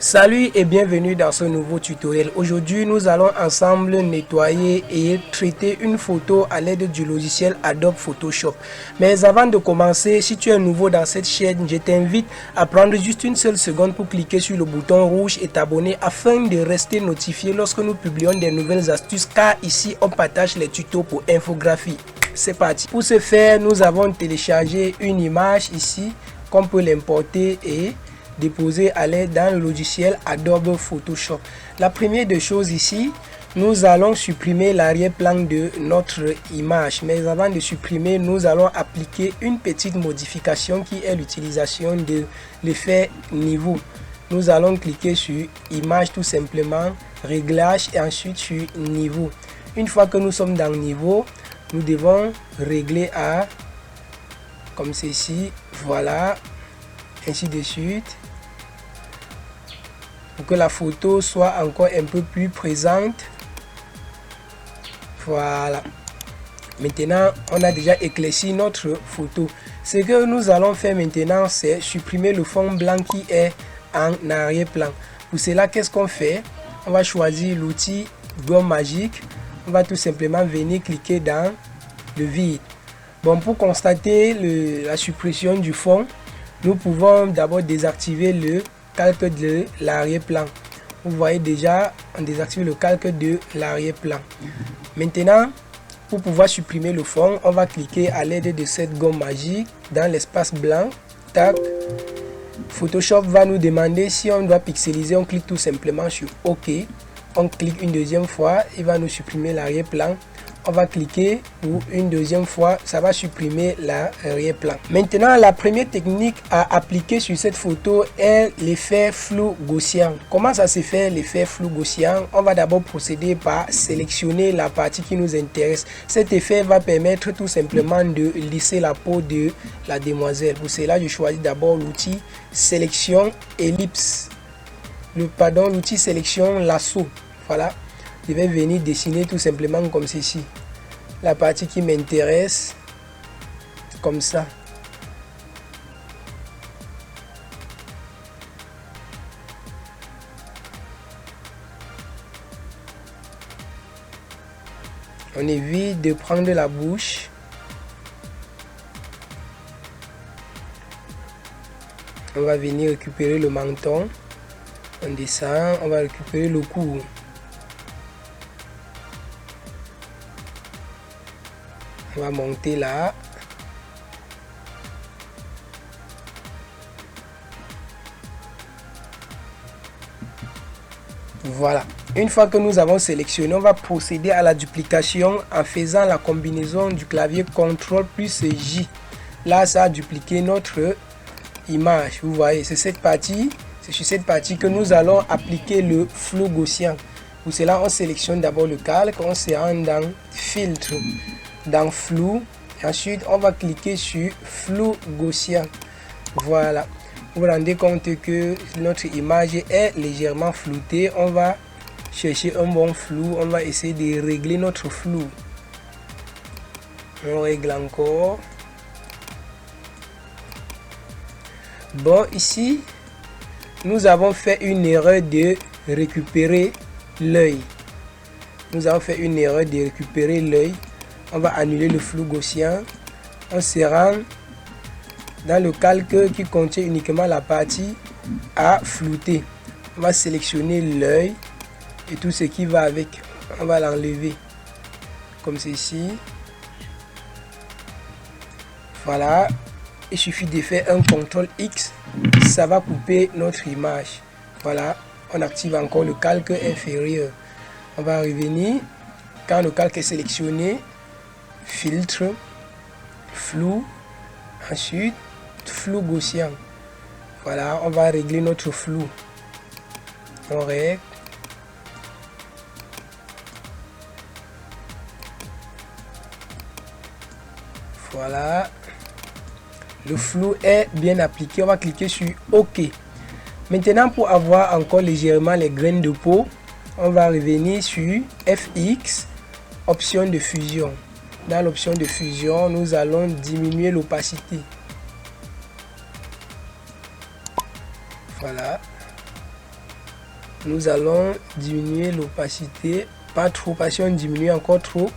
Salut et bienvenue dans ce nouveau tutoriel. Aujourd'hui, nous allons ensemble nettoyer et traiter une photo à l'aide du logiciel Adobe Photoshop. Mais avant de commencer, si tu es nouveau dans cette chaîne, je t'invite à prendre juste une seule seconde pour cliquer sur le bouton rouge et t'abonner afin de rester notifié lorsque nous publions des nouvelles astuces, car ici on partage les tutos pour infographie. C'est parti. Pour ce faire, nous avons téléchargé une image ici qu'on peut l'importer et déposer à l'aide dans le logiciel Adobe Photoshop. La première des choses ici, nous allons supprimer l'arrière-plan de notre image. Mais avant de supprimer, nous allons appliquer une petite modification qui est l'utilisation de l'effet niveau. Nous allons cliquer sur image tout simplement, réglage et ensuite sur niveau. Une fois que nous sommes dans niveau, nous devons régler à comme ceci, voilà, ainsi de suite, pour que la photo soit encore un peu plus présente. Voilà. Maintenant, on a déjà éclairci notre photo. Ce que nous allons faire maintenant, c'est supprimer le fond blanc qui est en arrière-plan. Pour cela, qu'est-ce qu'on fait? On va choisir l'outil gomme magique. On va tout simplement venir cliquer dans le vide. Bon, pour constater la suppression du fond, nous pouvons d'abord désactiver le calque de l'arrière-plan. Vous voyez déjà, on désactive le calque de l'arrière-plan. Maintenant, pour pouvoir supprimer le fond, on va cliquer à l'aide de cette gomme magique dans l'espace blanc. Tac. Photoshop va nous demander si on doit pixeliser. On clique tout simplement sur OK. On clique une deuxième fois, il va nous supprimer l'arrière-plan. On va cliquer pour une deuxième fois, ça va supprimer l'arrière-plan. Maintenant, la première technique à appliquer sur cette photo est l'effet flou gaussien. Comment ça se fait l'effet flou gaussien? On va d'abord procéder par sélectionner la partie qui nous intéresse. Cet effet va permettre tout simplement de lisser la peau de la demoiselle. Pour cela, je choisis d'abord l'outil sélection ellipse. L'outil sélection lasso. Voilà. Je vais venir dessiner tout simplement comme ceci. La partie qui m'intéresse, comme ça. On évite de prendre la bouche. On va venir récupérer le menton. On descend, on va récupérer le cou. On va monter là. Voilà. Une fois que nous avons sélectionné, on va procéder à la duplication en faisant la combinaison du clavier CTRL plus J. Là, ça a dupliqué notre image. Vous voyez, c'est cette partie. C'est sur cette partie que nous allons appliquer le flou gaussien. Pour cela, on sélectionne d'abord le calque, on se rend dans filtre, dans flou, et ensuite on va cliquer sur flou gaussien. Voilà, vous vous rendez compte que notre image est légèrement floutée. On va chercher un bon flou, on va essayer de régler notre flou. On règle encore. Bon, ici nous avons fait une erreur de récupérer l'œil. On va annuler le flou gaussien. On se rend dans le calque qui contient uniquement la partie à flouter. On va sélectionner l'œil et tout ce qui va avec. On va l'enlever comme ceci. Voilà. Il suffit de faire un CTRL X. Ça va couper notre image. Voilà. On active encore le calque inférieur. On va revenir. Quand le calque est sélectionné, filtre, flou, ensuite flou gaussien. Voilà, on va régler notre flou. On règle. Voilà. Le flou est bien appliqué. On va cliquer sur OK. Maintenant, pour avoir encore légèrement les graines de peau, on va revenir sur FX, option de fusion. Dans l'option de fusion, nous allons diminuer l'opacité. Voilà. nous allons diminuer l'opacité, pas trop parce qu'on diminue encore trop,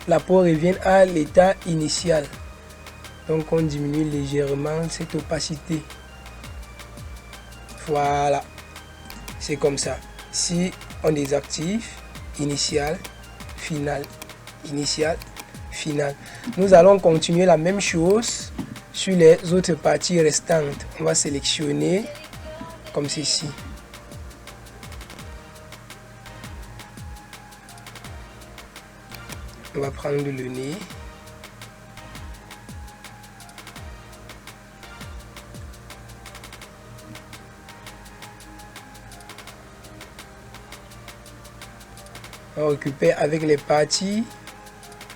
la peau revient à l'état initial. Donc on diminue légèrement cette opacité. Voilà, c'est comme ça. Si on désactive, initial, final, initial, final. Nous allons continuer la même chose sur les autres parties restantes. On va sélectionner comme ceci. On va prendre le nez. On va occuper avec les parties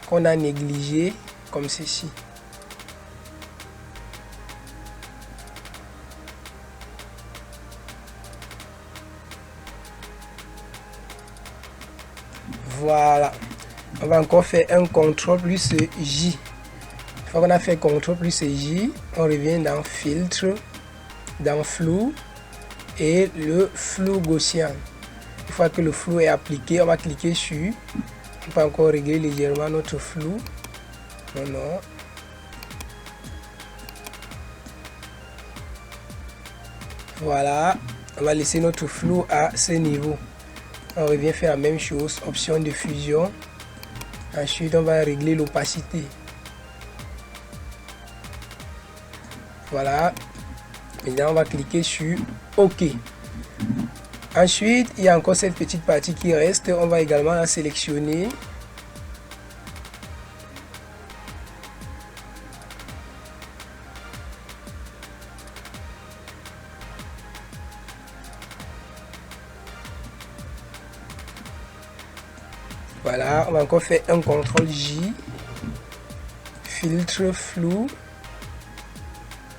qu'on a négligées comme ceci. Voilà. On va encore faire un CTRL plus J. Une fois qu'on a fait CTRL plus J, on revient dans filtre, dans flou et le flou gaussien. Une fois que le flou est appliqué, on va cliquer sur. On peut encore régler légèrement notre flou. Non. Voilà. On va laisser notre flou à ce niveau. On revient faire la même chose. Option de fusion. Ensuite, on va régler l'opacité. Voilà. Maintenant, on va cliquer sur OK. Ensuite, il y a encore cette petite partie qui reste. On va également la sélectionner. Voilà, on va encore faire un CTRL J. Filtre, flou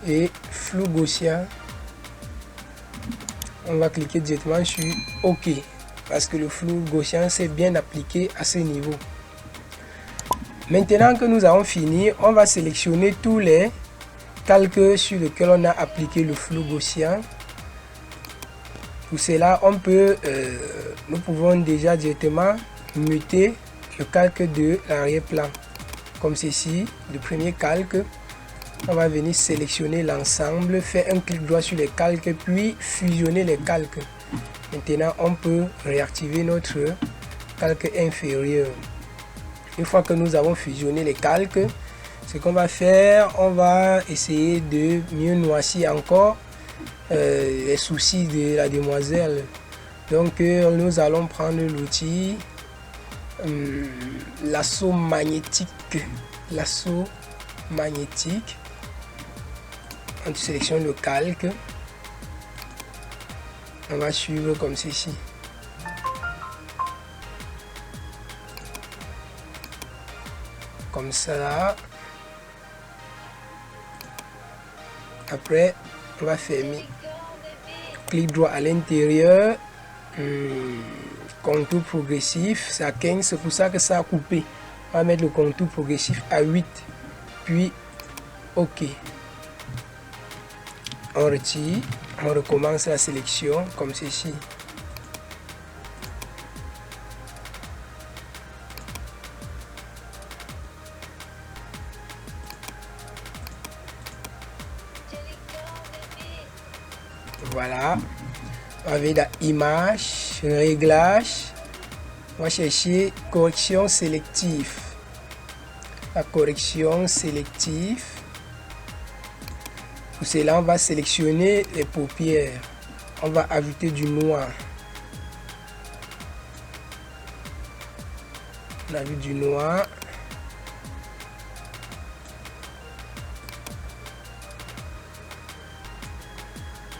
et flou gaussien. On va cliquer directement sur OK parce que le flou gaussien s'est bien appliqué à ce niveau. Maintenant que nous avons fini, on va sélectionner tous les calques sur lesquels on a appliqué le flou gaussien. Pour cela, nous pouvons déjà directement muter le calque de l'arrière-plan comme ceci. Le premier calque, on va venir sélectionner l'ensemble, faire un clic droit sur les calques, puis fusionner les calques. Maintenant, on peut réactiver notre calque inférieur. Une fois que nous avons fusionné les calques, ce qu'on va faire, on va essayer de mieux noircir encore les sourcils de la demoiselle. Donc, nous allons prendre l'outil lasso magnétique. On sélectionne le calque. On va suivre comme ceci. Comme ça. Après, on va fermer. Clic droit à l'intérieur. Contour progressif, c'est à 15, c'est pour ça que ça a coupé. On va mettre le contour progressif à 8. Puis, OK. On retire. On recommence la sélection comme ceci. Voilà. On va aller dans Image, Réglage. On va chercher Correction sélective. La correction sélective. Pour cela, on va sélectionner les paupières. On va ajouter du noir. On ajoute du noir.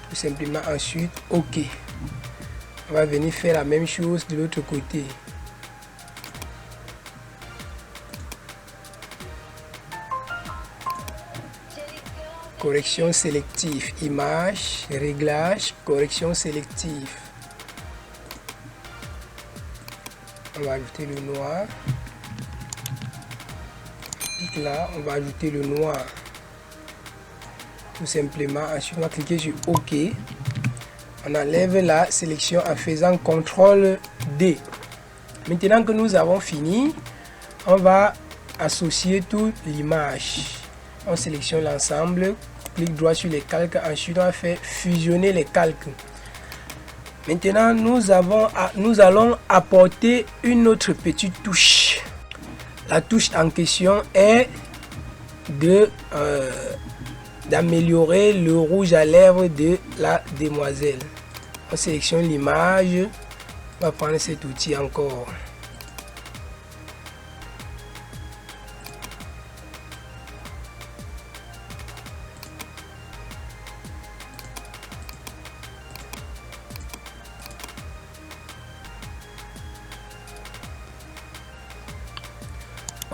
Tout simplement ensuite, OK. On va venir faire la même chose de l'autre côté. Correction sélective, image, réglage, correction sélective. On va ajouter le noir. Là, on va ajouter le noir. Tout simplement, ensuite on va cliquer sur OK. On enlève la sélection en faisant CTRL D. Maintenant que nous avons fini, on va associer toute l'image. On sélectionne l'ensemble, clic droit sur les calques, ensuite on fait fusionner les calques. Maintenant, nous allons apporter une autre petite touche. La touche en question est d'améliorer le rouge à lèvres de la demoiselle. On sélectionne l'image. On va prendre cet outil encore.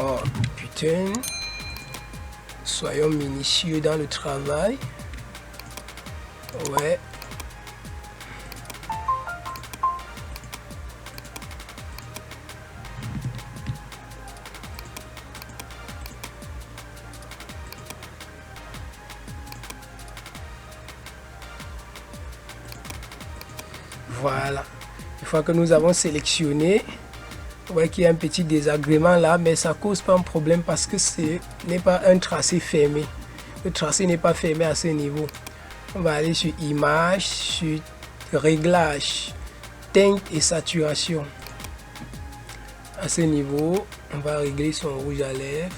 Oh putain, soyons minutieux dans le travail. Ouais. Voilà. Une fois que nous avons sélectionné, vous voyez qu'il y a un petit désagrément là, mais ça cause pas un problème parce que ce n'est pas un tracé fermé. Le tracé n'est pas fermé à ce niveau. On va aller sur image, sur réglage, teinte et saturation. À ce niveau, on va régler son rouge à lèvres.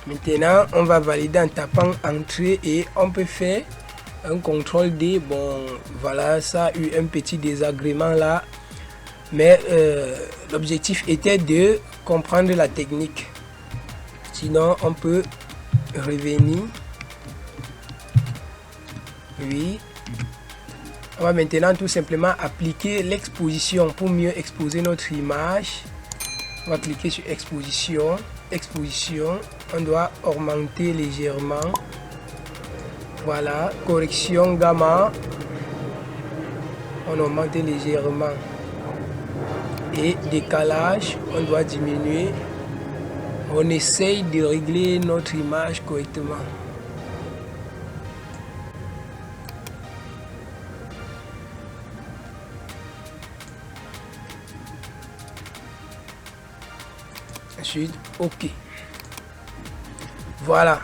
Maintenant, on va valider en tapant entrée et on peut faire un CTRL D. Bon, voilà, ça a eu un petit désagrément là. Mais l'objectif était de comprendre la technique. Sinon, on peut revenir. Oui. On va maintenant tout simplement appliquer l'exposition pour mieux exposer notre image. On va cliquer sur exposition. Exposition, on doit augmenter légèrement. Voilà, correction gamma, on augmente légèrement. Et décalage, on doit diminuer. On essaye de régler notre image correctement. Ensuite, OK. Voilà.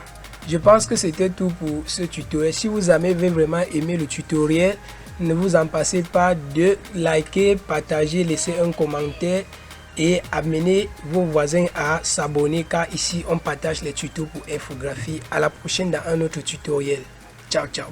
Je pense que c'était tout pour ce tutoriel. Si vous avez vraiment aimé le tutoriel, ne vous en passez pas de liker, partager, laisser un commentaire et amener vos voisins à s'abonner car ici on partage les tutos pour infographie. À la prochaine dans un autre tutoriel. Ciao, ciao.